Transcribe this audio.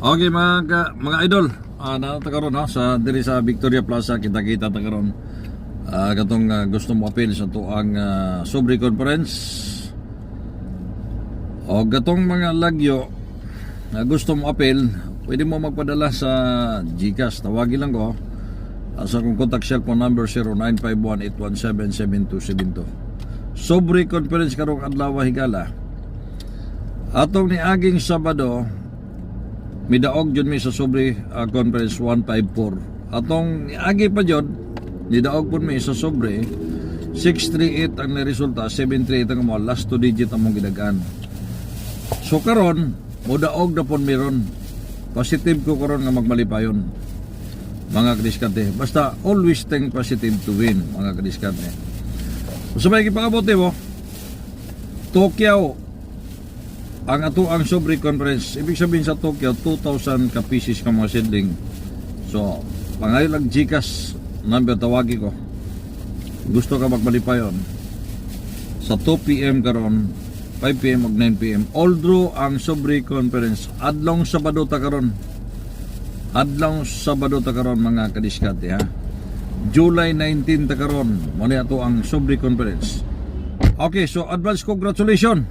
Okay mga idol, narata karon sa diri sa Victoria Plaza kita-kita ta karon. Katong gusto mo appeal sa tuang Sobre Conference. O gatong mga lagyo na gusto mo appeal, pwede mo magpadala sa GCash. Tawagin lang ko sa akong contact cellphone number 0951-817-7272. Sobre Conference karong adlaw higala. Atong ni aging Sabado midaog jud mi sa Sobre Conference 154. Atong niagi pa jud nidaog pud mi sa Sobre 638 ang resulta, 738 ang mo last two digit among gidagan. So karon modaog na pud meron. Positive ko karon nga magmalipayon mga kadiskante. Basta always think positive to win mga kadiskante. So may gipangabote mo Tokyo ang ato ang Sobre Conference. Ibig sabihin sa Tokyo 2,000 ka pieces ka mga seedling. So pangayo lang GCash number tawagi ko. Gusto ka magmalipayon sa 2 PM karon, 5 PM ug 9 PM. Although ang Sobre Conference adlong Sabado ta karon. Adlong Sabado ta karon mga kadiskate ha. July 19 ta karon mo ni ato ang Sobre Conference. Okay, so advance congratulations